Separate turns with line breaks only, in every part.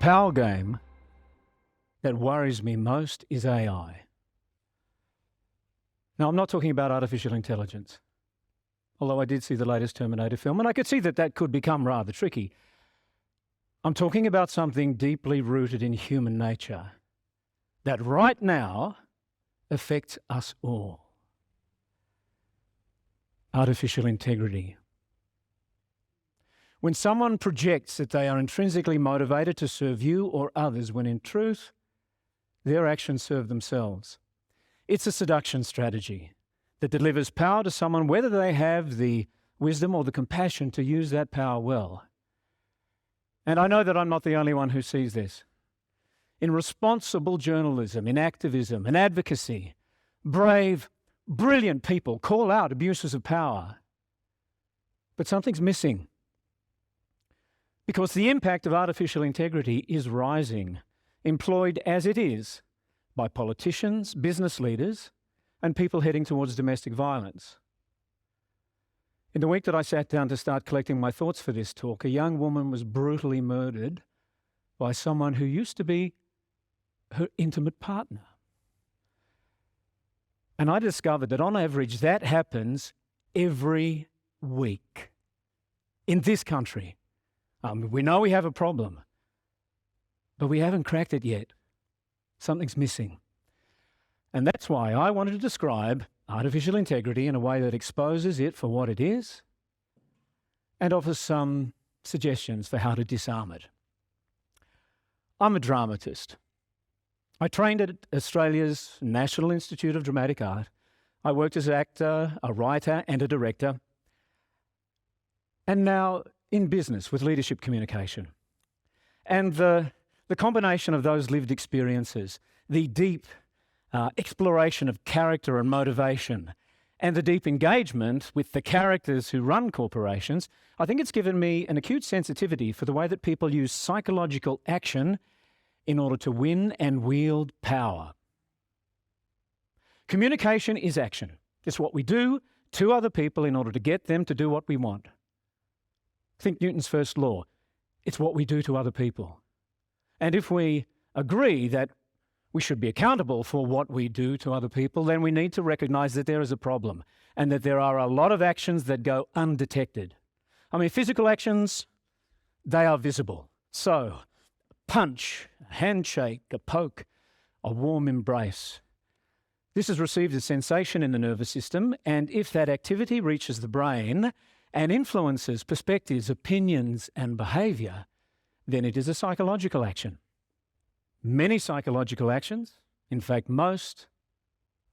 power game that worries me most is AI. Now, I'm not talking about artificial intelligence, although I did see the latest Terminator film, and I could see that that could become rather tricky. I'm talking about something deeply rooted in human nature that right now affects us all. Artificial integrity. When someone projects that they are intrinsically motivated to serve you or others, when in truth, their actions serve themselves. It's a seduction strategy that delivers power to someone, whether they have the wisdom or the compassion to use that power well. And I know that I'm not the only one who sees this. In responsible journalism, in activism, in advocacy, brave, brilliant people call out abuses of power. But something's missing. Because the impact of artificial integrity is rising, employed as it is by politicians, business leaders, and people heading towards domestic violence. In the week that I sat down to start collecting my thoughts for this talk, a young woman was brutally murdered by someone who used to be her intimate partner. And I discovered that on average that happens every week in this country. We know we have a problem, but we haven't cracked it yet. Something's missing. And that's why I wanted to describe artificial integrity in a way that exposes it for what it is and offers some suggestions for how to disarm it. I'm a dramatist. I trained at Australia's National Institute of Dramatic Art. I worked as an actor, a writer, and a director. And now in business with leadership communication. And the combination of those lived experiences, the deep exploration of character and motivation, and the deep engagement with the characters who run corporations, I think it's given me an acute sensitivity for the way that people use psychological action in order to win and wield power. Communication is action. It's what we do to other people in order to get them to do what we want. Think Newton's first law. It's what we do to other people. And if we agree that we should be accountable for what we do to other people, then we need to recognize that there is a problem and that there are a lot of actions that go undetected. I mean, physical actions, they are visible. So, a punch, a handshake, a poke, a warm embrace. This is received as sensation in the nervous system, and if that activity reaches the brain and influences perspectives, opinions, and behavior, then it is a psychological action. Many psychological actions, in fact most,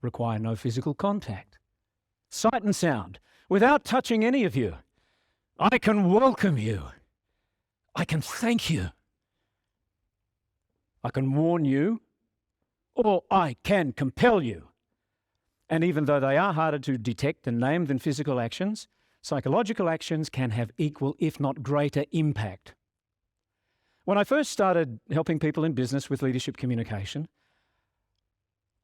require no physical contact. Sight and sound, without touching any of you. I can welcome you. I can thank you. I can warn you, or I can compel you. And even though they are harder to detect and name than physical actions, psychological actions can have equal, if not greater, impact. When I first started helping people in business with leadership communication,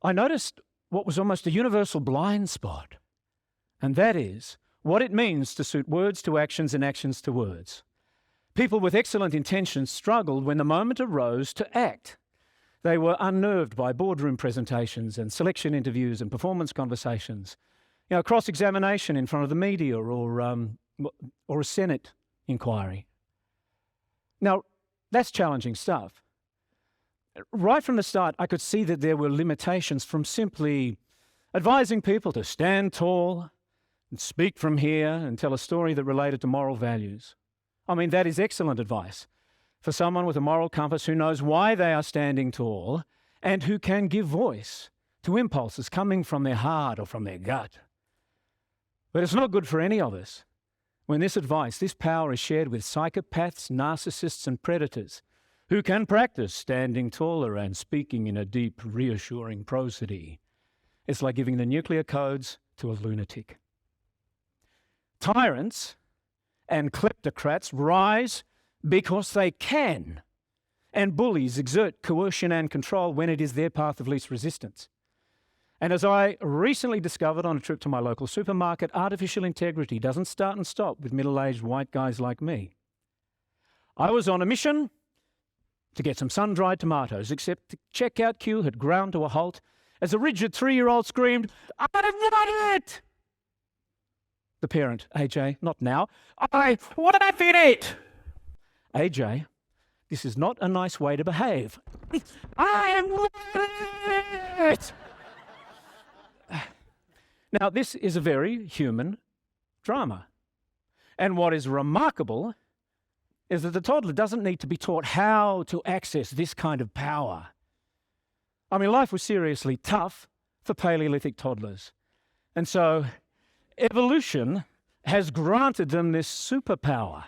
I noticed what was almost a universal blind spot, and that is what it means to suit words to actions and actions to words. People with excellent intentions struggled when the moment arose to act. They were unnerved by boardroom presentations and selection interviews and performance conversations. Cross-examination in front of the media or a Senate inquiry. Now, that's challenging stuff. Right from the start, I could see that there were limitations from simply advising people to stand tall and speak from here and tell a story that related to moral values. I mean, that is excellent advice for someone with a moral compass who knows why they are standing tall and who can give voice to impulses coming from their heart or from their gut. But it's not good for any of us when this advice, this power is shared with psychopaths, narcissists, and predators who can practice standing taller and speaking in a deep, reassuring prosody. It's like giving the nuclear codes to a lunatic. Tyrants and kleptocrats rise because they can, and bullies exert coercion and control when it is their path of least resistance. And as I recently discovered on a trip to my local supermarket, artificial integrity doesn't start and stop with middle-aged white guys like me. I was on a mission to get some sun-dried tomatoes, except the checkout queue had ground to a halt as a rigid 3-year-old screamed, "I want it!" The parent, AJ, not now, "What did I finish?" AJ, this is not a nice way to behave. "I want it!" Now, this is a very human drama. And what is remarkable is that the toddler doesn't need to be taught how to access this kind of power. I mean, life was seriously tough for Paleolithic toddlers. And so evolution has granted them this superpower.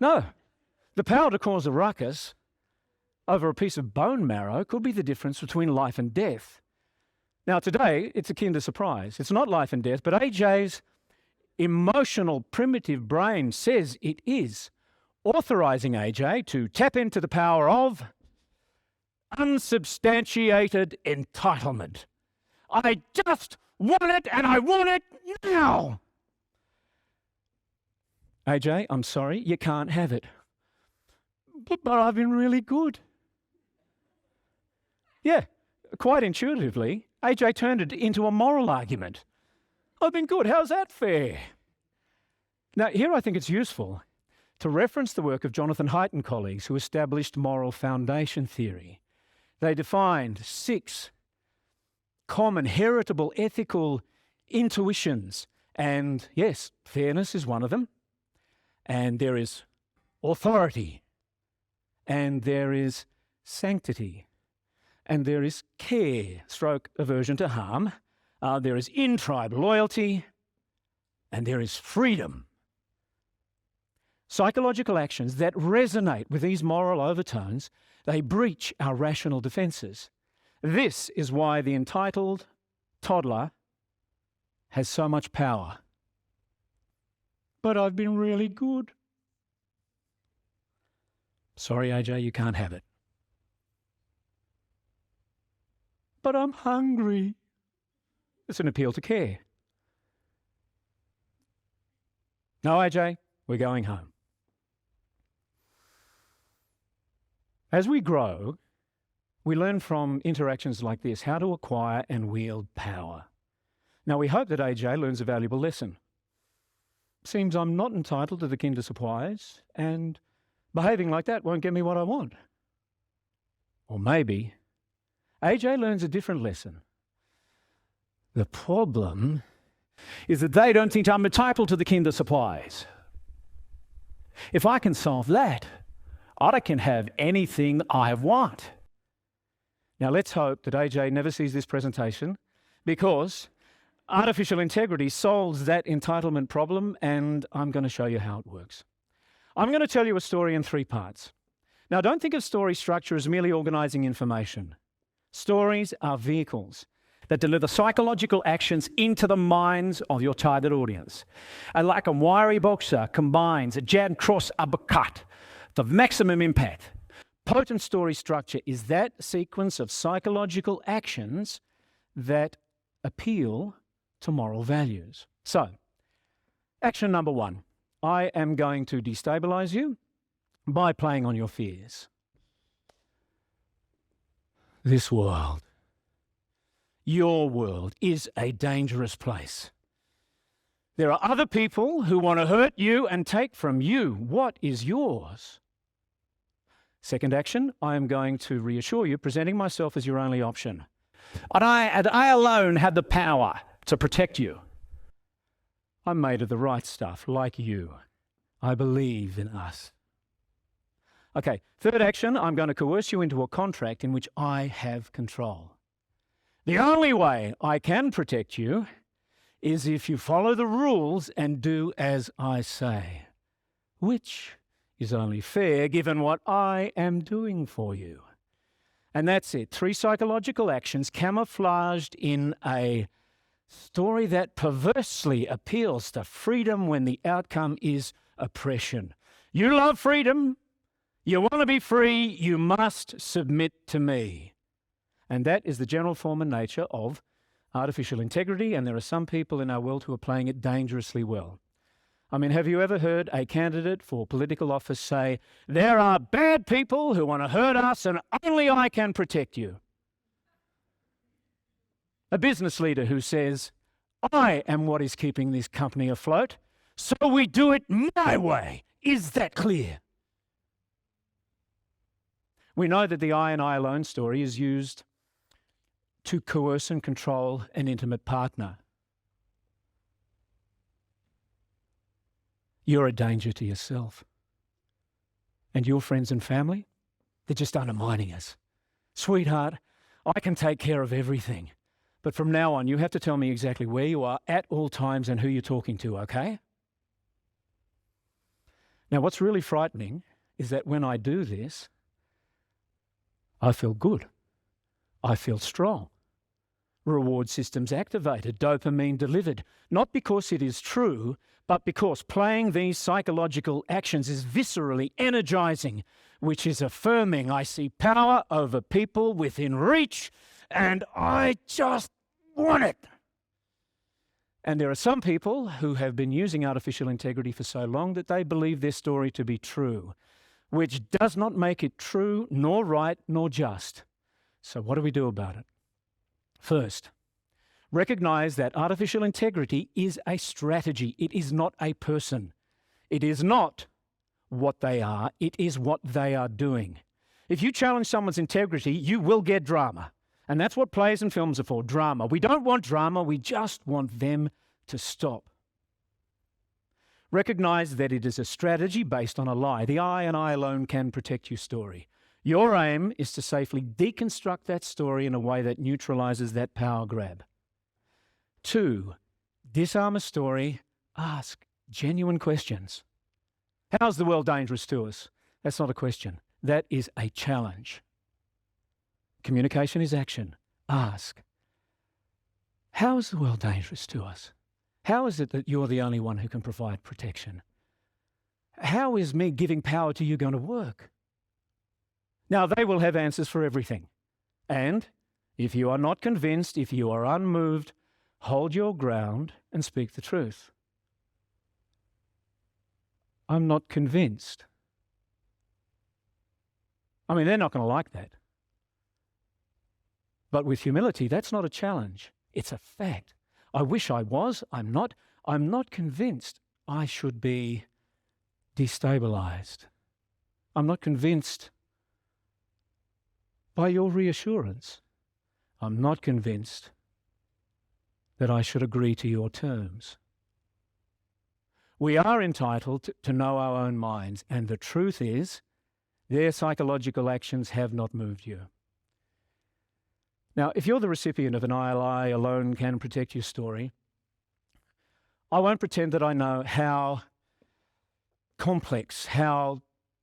No, the power to cause a ruckus over a piece of bone marrow could be the difference between life and death. Now, today, it's akin to surprise. It's not life and death, but AJ's emotional, primitive brain says it is, authorizing AJ to tap into the power of unsubstantiated entitlement. I just want it, and I want it now. AJ, I'm sorry, you can't have it. But I've been really good. Yeah, quite intuitively, AJ turned it into a moral argument. I've been good, how's that fair? Now, here I think it's useful to reference the work of Jonathan Haidt and colleagues who established moral foundation theory. They defined 6 common heritable ethical intuitions, and yes, fairness is one of them, and there is authority, and there is sanctity, and there is care, stroke aversion to harm, there is in-tribe loyalty, and there is freedom. Psychological actions that resonate with these moral overtones, they breach our rational defenses. This is why the entitled toddler has so much power. But I've been really good. Sorry, AJ, you can't have it. But I'm hungry. It's an appeal to care. No, AJ, we're going home. As we grow, we learn from interactions like this how to acquire and wield power. Now, we hope that AJ learns a valuable lesson. Seems I'm not entitled to the kinder supplies, and behaving like that won't get me what I want. Or maybe AJ learns a different lesson. The problem is that they don't think I'm entitled to the kinder supplies. If I can solve that, I can have anything I want. Now, let's hope that AJ never sees this presentation, because artificial integrity solves that entitlement problem, and I'm going to show you how it works. I'm going to tell you a story in 3 parts. Now, don't think of story structure as merely organizing information. Stories are vehicles that deliver psychological actions into the minds of your target audience. And like a wiry boxer combines a jab, cross, uppercut, the maximum impact. Potent story structure is that sequence of psychological actions that appeal to moral values. So, action number 1. I am going to destabilize you by playing on your fears. This world, your world, is a dangerous place. There are other people who want to hurt you and take from you what is yours. Second action, I am going to reassure you, presenting myself as your only option. And I alone have the power to protect you. I'm made of the right stuff, like you. I believe in us. Okay, third action, I'm going to coerce you into a contract in which I have control. The only way I can protect you is if you follow the rules and do as I say, which is only fair given what I am doing for you. And that's it. 3 psychological actions camouflaged in a story that perversely appeals to freedom when the outcome is oppression. You love freedom. You want to be free. You must submit to me. And that is the general form and nature of artificial integrity, and there are some people in our world who are playing it dangerously well. I mean, have you ever heard a candidate for political office say, there are bad people who want to hurt us and only I can protect you? A business leader who says, I am what is keeping this company afloat, so we do it my way. Is that clear? We know that the I and I alone story is used to coerce and control an intimate partner. You're a danger to yourself. And your friends and family, they're just undermining us. Sweetheart, I can take care of everything. But from now on, you have to tell me exactly where you are at all times and who you're talking to, okay? Now, what's really frightening is that when I do this, I feel good. I feel strong. Reward systems activated, dopamine delivered, not because it is true, but because playing these psychological actions is viscerally energizing, which is affirming I see power over people within reach, and I just want it. And there are some people who have been using artificial integrity for so long that they believe their story to be true, which does not make it true, nor right, nor just. So what do we do about it? First, recognize that artificial integrity is a strategy. It is not a person. It is not what they are. It is what they are doing. If you challenge someone's integrity, you will get drama. And that's what plays and films are for, drama. We don't want drama. We just want them to stop. Recognize that it is a strategy based on a lie. The I and I alone can protect you story. Your aim is to safely deconstruct that story in a way that neutralizes that power grab. 2, disarm a story, ask genuine questions. How's the world dangerous to us? That's not a question. That is a challenge. Communication is action. Ask, how is the world dangerous to us? How is it that you're the only one who can provide protection? How is me giving power to you going to work? Now, they will have answers for everything. And if you are not convinced, if you are unmoved, hold your ground and speak the truth. I'm not convinced. I mean, they're not going to like that. But with humility, that's not a challenge. It's a fact. I wish I was. I'm not. I'm not convinced I should be destabilized. I'm not convinced by your reassurance. I'm not convinced that I should agree to your terms. We are entitled to know our own minds, and the truth is, their psychological actions have not moved you. Now, if you're the recipient of an I alone can protect you story, I won't pretend that I know how complex, how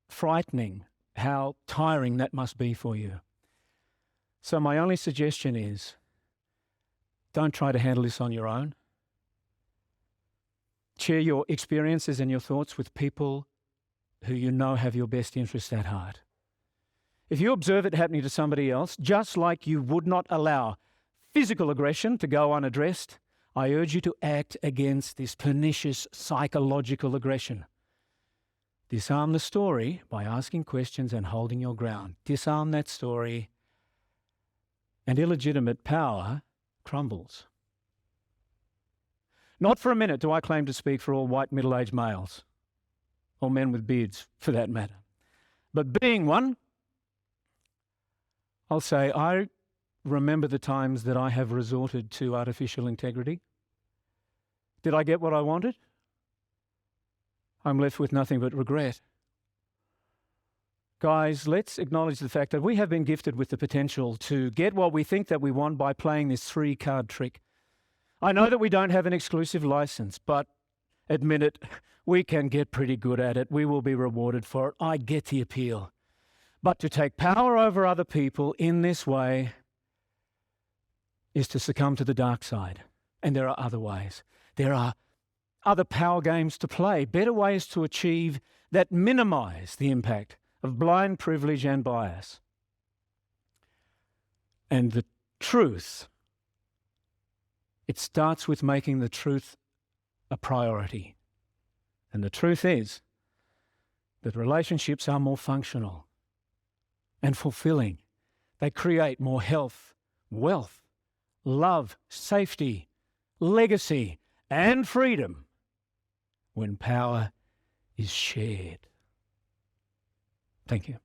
frightening, how tiring that must be for you. So my only suggestion is, don't try to handle this on your own. Share your experiences and your thoughts with people who you know have your best interests at heart. If you observe it happening to somebody else, just like you would not allow physical aggression to go unaddressed, I urge you to act against this pernicious psychological aggression. Disarm the story by asking questions and holding your ground. Disarm that story, and illegitimate power crumbles. Not for a minute do I claim to speak for all white middle-aged males, or men with beards for that matter. But being one, I'll say I remember the times that I have resorted to artificial integrity. Did I get what I wanted? I'm left with nothing but regret. Guys, let's acknowledge the fact that we have been gifted with the potential to get what we think that we want by playing this 3-card trick. I know that we don't have an exclusive license, but admit it, we can get pretty good at it. We will be rewarded for it. I get the appeal. But to take power over other people in this way is to succumb to the dark side. And there are other ways. There are other power games to play, better ways to achieve that minimize the impact of blind privilege and bias. And the truth, it starts with making the truth a priority. And the truth is that relationships are more functional and fulfilling. They create more health, wealth, love, safety, legacy, and freedom when power is shared. Thank you.